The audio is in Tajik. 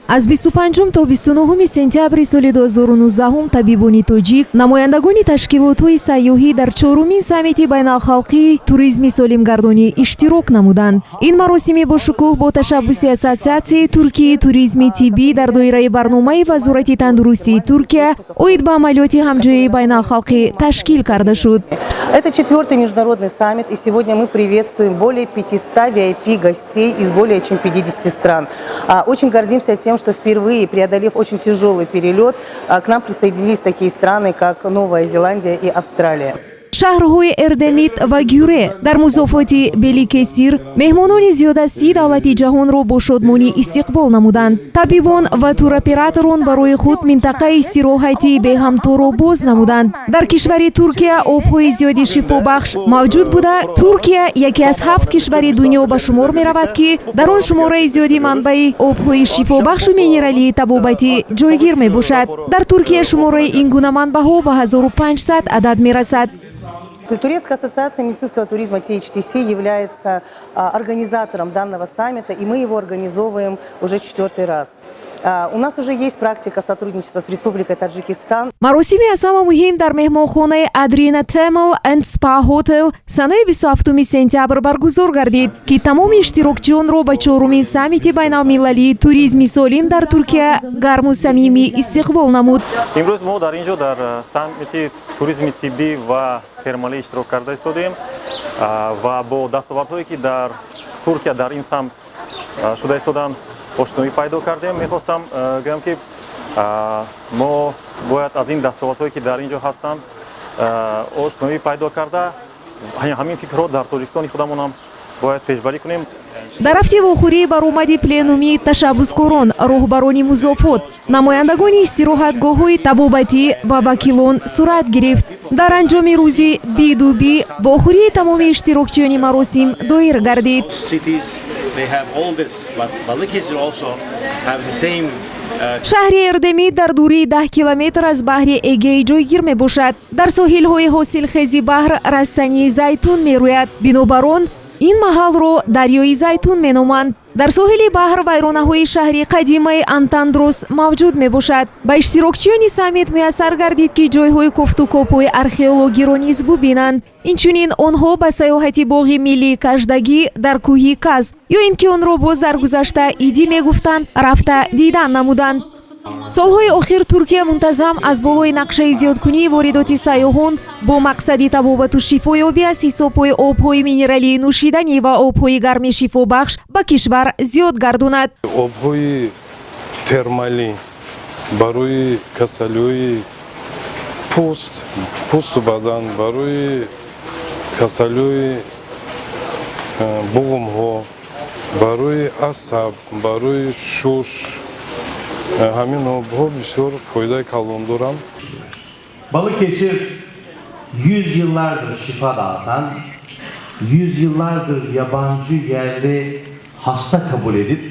аз 25 то 29 сентябри соли 2019 табибони тоҷик намояндагони ташкилотҳои сайёҳӣ дар чорумин саммити байналхалқии туризми солимгардонӣ иштирок намуданд. Ин маросими бошукӯҳ бо ташаббуси Ассотсиатсияи Туркияи туризми тиббӣ дар доираи барномаи Вазорати тандурустии Туркия оид ба амалиёти ҳамҷояи байналхалқӣ ташкил карда шуд. Это 4-й международный саммит, и сегодня мы приветствуем более 500 VIP-гостей из более чем 50 стран. Очень гордимся тем, что впервые, преодолев очень тяжелый перелет, к нам присоединились такие страны, как Новая Зеландия и Австралия. шаҳрҳои Эрдемит ва Гюре дар музофоти Беликесир меҳмонони зиёдастии давлати ҷаҳонро бо шодмонӣ истиқбол намуданд. Табибон ва туроператорон барои худ минтақаи истироҳатии беҳамторо боз намуданд. Дар кишвари Туркия обҳои зиёди шифобахш мавҷуд буда, Туркия яке аз 7 кишвари дунё ба шумор меравад, ки дар он шумораи зиёди манбаи обҳои шифобахшу минералии табобатӣ ҷойгир мебошад. Дар Туркия шумораи ин гуна манбаъҳо ба 1500 адад мерасад. Турецкая ассоциация медицинского туризма THTC является организатором данного саммита, и мы его организовываем уже 4-й раз. У нас уже есть практика сотрудничества с Республикой Таджикистан. Маросими аз ҳама муҳим дар меҳмонхонаи Adrina Thermal and Spa Hotel санаи 27 сентябр баргузор гардид, ки тамоми иштирокчиёнро ба 4-умин саммити байналмилалии туризми солим дар Туркия гарму самимӣ истиқбол намуд. имрӯз мо дар инҷо дар саммити туризми тиббӣ ва термалӣ иштирок карда истодем ва бо дастовардҳое ки дар Туркия дар ин самт шуда истоданд ошноӣ пайдо кардем. Мехостам гӯям, ки мо бояд аз ин дастовардҳое ки дар инҷо ҳастанд ошноӣ пайдо карда ҳамин фикрҳо дар тоҷикистони худамонам бояд пешбарӣ кунем. дар ҳафти вохӯрӣ баромади пленуми ташаббускорон, роҳбарони музофот, намояндагони истироҳатгоҳҳои табобатӣ ва вакилон сурат гирифт. дар анҷоми рӯзи бидуби вохӯрии тамоми иштирокчиёни маросим доир гардид. шаҳри Эрдемит дар дурии 10 километр аз баҳри Эгей ҷойгир мебошад. дар соҳилҳои ҳосилхези баҳр растании зайтун мерӯяд. бинобар он ин маҳалро дарёи зайтун меноманд. дар соҳили баҳр вайронаҳои шаҳри қадимаи Антандрос мавҷуд мебошад. ба иштирокчиёни саммит муяссар гардид, ки ҷойҳои кофтукопҳои археологиро низ бубинанд. инчунин онҳо ба саёҳати боғи миллии каждагӣ дар кӯҳи Каз ё ин ки онро боз дар гузашта Идӣ мегуфтанд, рафта дидан намуданд. солҳои охир Туркия мунтазам аз болои нақшаи зиёдкунии воридоти сайёҳон бо мақсади табобату шифоёбӣ аз ҳисобҳои обҳои минералии нӯшиданӣ ва обҳои гарми шифобахш ба кишвар зиёд гардонад. обҳои термалӣ барои касалиҳои пӯсту бадан, барои касалиҳои буғумҳо, барои асаб, барои шуш, ҳамин обҳо бисёр фоидаи калон доранд. Balıkesir 100 yıllardır şifa dağıtan, 100 yıllardır yabancı yerli hasta kabul edip